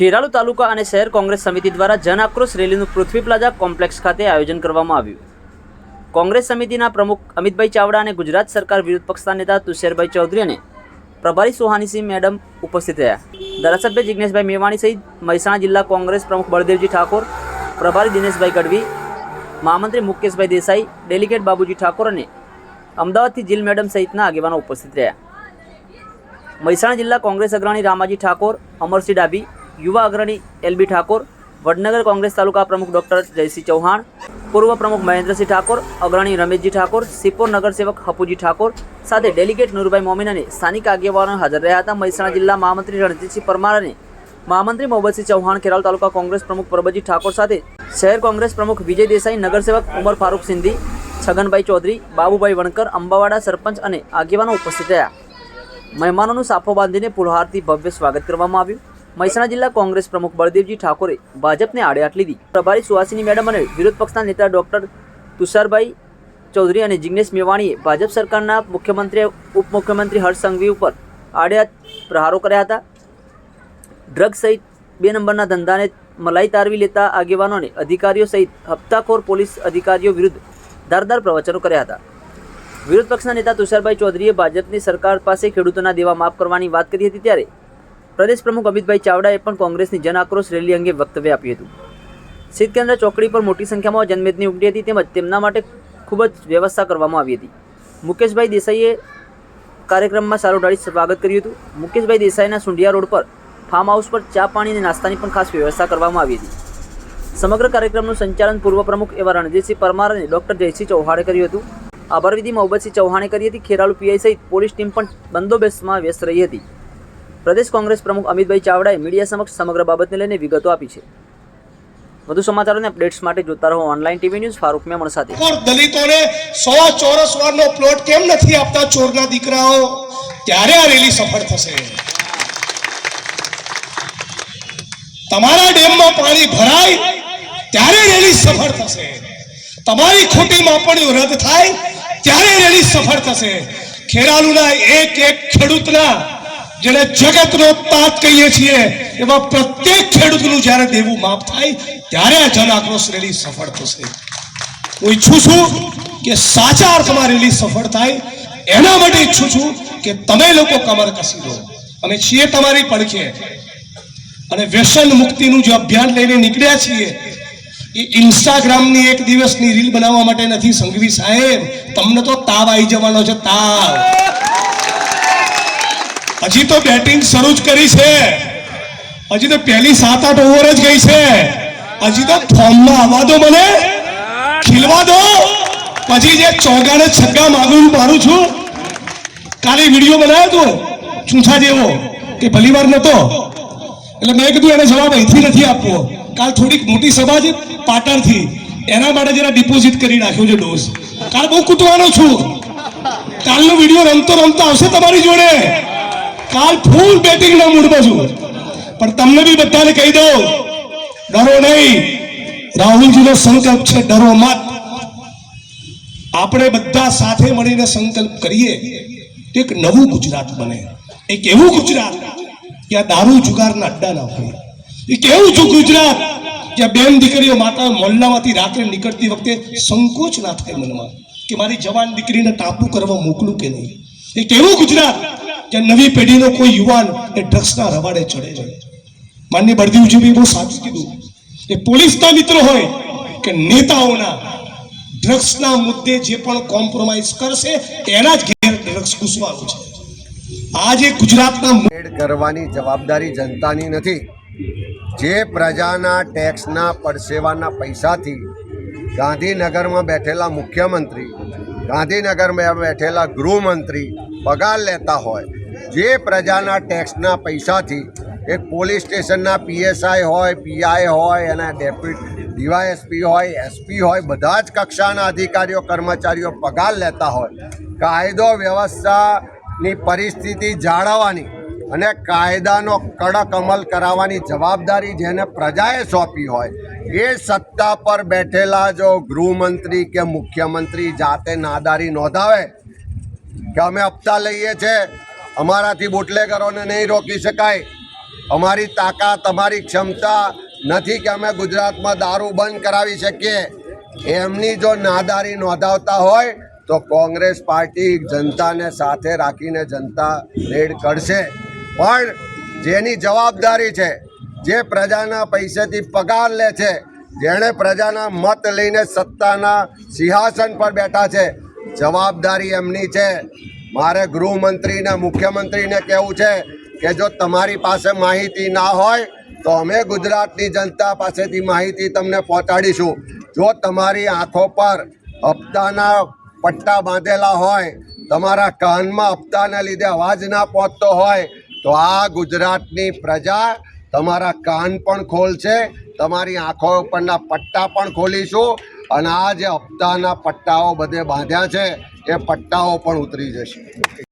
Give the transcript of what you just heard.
ખેરાલુ તાલુકા અને શહેર કોંગ્રેસ સમિતિ દ્વારા જન આક્રોશ રેલીનું પૃથ્વી પ્લાઝા કોમ્પ્લેક્સ ખાતે આયોજન કરવામાં આવ્યું. કોંગ્રેસ સમિતિના પ્રમુખ અમિતભાઈ ચાવડા અને ગુજરાત સરકાર વિરોધ પક્ષના નેતા તુષારભાઈ ચૌધરી અને પ્રભારી સુહાનીસિંહ મેડમ ઉપસ્થિત રહ્યા. ધારાસભ્ય જિગ્નેશભાઈ મેવાણી સહિત મહેસાણા જિલ્લા કોંગ્રેસ પ્રમુખ બળદેવજી ઠાકોર, પ્રભારી દિનેશભાઈ ગઢવી, મહામંત્રી મુકેશભાઈ દેસાઈ, ડેલિગેટ બાબુજી ઠાકોર અને અમદાવાદથી જીલ મેડમ સહિતના આગેવાનો ઉપસ્થિત રહ્યા. મહેસાણા જિલ્લા કોંગ્રેસ અગ્રણી રામાજી ઠાકોર, અમરસિંહ ડાભી, યુવા અગ્રણી એલબી ઠાકોર, વડનગર કોંગ્રેસ તાલુકા પ્રમુખ ડોક્ટર જયસિંહ ચૌહાણ, પૂર્વ પ્રમુખ મહેન્દ્રસિંહ ઠાકોર, અગ્રણી રમેશજી ઠાકોર, સિપોર નગરસેવક હપુજી ઠાકોર સાથે ડેલિગેટ નૂરભાઈ મોમીન અને સ્થાનિક આગેવાનો હાજર રહ્યા હતા. મહેસાણા જિલ્લા મહામંત્રી રણજીતસિંહ પરમાર અને મહામંત્રી મોહમ્મદસિંહ ચૌહાણ, ખેરાલુ તાલુકા કોંગ્રેસ પ્રમુખ પરબતજી ઠાકોર સાથે શહેર કોંગ્રેસ પ્રમુખ વિજય દેસાઈ, નગરસેવક ઉમર ફારૂક સિંધી, છગનભાઈ ચૌધરી, બાબુભાઈ વણકર, અંબાવાડા સરપંચ અને આગેવાનો ઉપસ્થિત રહ્યા. મહેમાનોનું સાફો બાંધીને પુલહારથી ભવ્ય સ્વાગત કરવામાં આવ્યું. મહેસાણા જિલ્લા કોંગ્રેસ પ્રમુખ બળદેવજી ઠાકોરે ભાજપને આડેહાથ લીધી. પ્રભારી સુહાસિની મેડમ અને વિરોધ પક્ષના નેતા ડોક્ટર તુષારભાઈ ચૌધરી અને જિગ્નેશ મેવાણીએ ભાજપ સરકારના મુખ્યમંત્રી ઉપમુખ્યમંત્રી હર્ષ સંઘવી ઉપર આડેહાથ પ્રહારો કર્યા હતા. ડ્રગ સહિત 2 નંબરના ધંધાને મલાઈ તારવી લેતા આગેવાનો અને અધિકારીઓ સહિત હપ્તાખોર પોલીસ અધિકારીઓ વિરુદ્ધ ધારદાર પ્રવચનો કર્યા હતા. વિરોધ પક્ષના નેતા તુષારભાઈ ચૌધરીએ ભાજપની સરકાર પાસે ખેડૂતોના દેવા માફ કરવાની વાત કરી હતી, ત્યારે પ્રદેશ પ્રમુખ અમિતભાઈ ચાવડાએ પણ કોંગ્રેસની જન આક્રોશ રેલી અંગે વક્તવ્ય આપ્યું હતું. શીત કેન્દ્ર ચોકડી પર મોટી સંખ્યામાં જનમેદની ઉમટી હતી, તેમજ તેમના માટે ખૂબ જ વ્યવસ્થા કરવામાં આવી હતી. મુકેશભાઈ દેસાઈએ કાર્યક્રમમાં સારું ઢાળી સ્વાગત કર્યું હતું. મુકેશભાઈ દેસાઈના સુંઢિયા રોડ પર ફાર્મ હાઉસ પર ચા પાણી અને નાસ્તાની પણ ખાસ વ્યવસ્થા કરવામાં આવી હતી. સમગ્ર કાર્યક્રમનું સંચાલન પૂર્વ પ્રમુખ એવા રણજીતસિંહ પરમાર અને ડોક્ટર જયસિંહ ચૌહાણે કર્યું હતું. આભાર વિધિ મોહમ્મદસિંહ ચૌહાણે કરી હતી. ખેરાલુ પીઆઈ સહિત પોલીસ ટીમ પણ બંદોબસ્તમાં વ્યસ્ત રહી હતી. પ્રદેશ કોંગ્રેસ પ્રમુખ અમિતભાઈ ચાવડાએ મીડિયા સમક્ષ સમગ્ર બાબતને લઈને વિગતો આપી છે. વધુ સમાચારોને અપડેટ્સ માટે જોતા રહો online TV news. Farooq Memon સાથે. દલિતોને 100 ચોરસ વારનો પ્લોટ કેમ નથી આપતા ચોરના દીકરાઓ? ત્યારે આ રેલી સફળ થશે. તમારા ડેમમાં પાણી ભરાય ત્યારે રેલી સફળ થશે. તમારી ખોટી માપણીઓ રદ થાય ત્યારે રેલી સફળ થશે. ખેરાલુના એક ખેડૂતના, જેને જગતનો તાત કહીએ છીએ, એવા પ્રત્યેક ખેડૂતનું જ્યારે દેવું માફ થાય ત્યારે આ જન આક્રોશ રેલી સફળ થશે. હું ઈચ્છું છું કે સાચા અર્થમાં રેલી સફળ થાય. એના માટે ઈચ્છું છું કે તમે લોકો કમર કસી દો. અમે છીએ તમારી પડખે અને વ્યસન મુક્તિનું જે અભિયાન લઈને નીકળ્યા છીએ એ ઇન્સ્ટાગ્રામની એક દિવસની રીલ બનાવવા માટે નથી. સંઘવી સાહેબ, તમને તો તાવ આવી જવાનો છે, તાવ. હજી તો બેટિંગ શરૂ જ કરી છે. હજી તો પહેલી 7-8 ઓવર જ ગઈ છે. હજી તો ફોર્મમાં આવવા દો, મને ખીલવા દો. પછી જે ચોગાને છગ્ગા મારું છું. કાલે વિડીયો બનાવ્યો હતો ચૂંછા જેવો, કે ભલીવાર નતો, એટલે મેં કીધું એને જવાબ અહીંથી નથી આપવો. કાલ થોડીક મોટી સભા છે પાટણથી, એના માટે જરા ડિપોઝિટ કરી નાખ્યો છે ડોઝ. કાલ બહુ કૂટવાનો છું. કાલનો વિડીયો રમતો આવશે તમારી જોડે. કાલ ફૂલ બેટિંગના મૂડમાં છું. પણ તમને બી બધાને કહી દઉં, ડરો નહીં. રાહુલજીનો સંકલ્પ છે, ડરો મત. આપણે બધા સાથે મળીને સંકલ્પ કરીએ એક નવું ગુજરાત બને. એક એવું ગુજરાત જ્યાં દારૂ જુગારના અડ્ડા ના હોય. એક એવું ગુજરાત જ્યાં બેન દીકરીઓ માતા મોહલ્લામાંથી રાત્રે નીકળતી વખતે સંકોચ ના થાય મનમાં કે મારી જવાન દીકરીને ટાપુ કરવા મોકલું કે નહીં. એક એવું ગુજરાત જ્યાં નવી પેઢીનો કોઈ યુવાન એ ડ્રગ્સના રવાડે ચડે છે. માનની બળદેવજી બી બહુ સાચું કીધું. એ પોલીસના મિત્રો હોય કે નેતાઓના, ડ્રગ્સના મુદ્દે જે પણ કોમ્પ્રોમાઇઝ કરશે એના જ ઘેર ડ્રગ્સ ઘૂસવાનું છે. આજે ગુજરાતના કરવાની જવાબદારી જનતાની નથી. જે પ્રજાના ટેક્સના પરસેવાના પૈસાથી ગાંધીનગરમાં બેઠેલા મુખ્યમંત્રી, ગાંધીનગરમાં બેઠેલા ગૃહમંત્રી પગાર લેતા હોય, જે પ્રજાના ટેક્સના પૈસાથી એક પોલીસ સ્ટેશનના પીએસઆઈ હોય, પીઆઈ હોય, એના ડેપ્યુટી ડીવાયએસપી હોય, એસપી હોય, બધા જ કક્ષાના અધિકારીઓ કર્મચારીઓ પગાર લેતા હોય, કાયદો વ્યવસ્થાની પરિસ્થિતિ જાળવવાની અને કાયદાનો કડક અમલ કરાવવાની જવાબદારી જેને પ્રજાએ સોંપી હોય, એ સત્તા પર બેઠેલા જો ગૃહમંત્રી કે મુખ્યમંત્રી જાતે નાદારી નોંધાવે કે અમે હપ્તા લઈએ છીએ, અમારાથી બુટલેગરોને નહીં રોકી શકાય, અમારી તાકાત અમારી ક્ષમતા નથી કે અમે ગુજરાતમાં દારૂ બંધ કરાવી શકીએ. એમની જો નાદારી નોંધાવતા હોય તો કોંગ્રેસ પાર્ટી જનતાને સાથે રાખીને જનતા રેડ કરશે. પણ જેની જવાબદારી છે, જે પ્રજાના પૈસેથી પગાર લે છે, જેણે પ્રજાના મત લઈને સત્તાના સિંહાસન પર બેઠા છે, જવાબદારી એમની છે. મારે ગૃહમંત્રીને મુખ્યમંત્રીને કહેવું છે કે જો તમારી પાસે માહિતી ના હોય તો અમે ગુજરાતની જનતા પાસેથી માહિતી તમને પહોંચાડીશું. જો તમારી આંખો પર હપ્તાના પટ્ટા બાંધેલા હોય, તમારા કાનમાં હપ્તાના લીધે અવાજ ના પહોંચતો હોય, તો આ ગુજરાતની પ્રજા તમારા કાન પણ ખોલશે, તમારી આંખો પરના પટ્ટા પણ ખોલીશું, અને આ જે હપ્તાના પટ્ટાઓ બધે બાંધ્યા છે એ પટ્ટાઓ પણ ઉતરી જશે.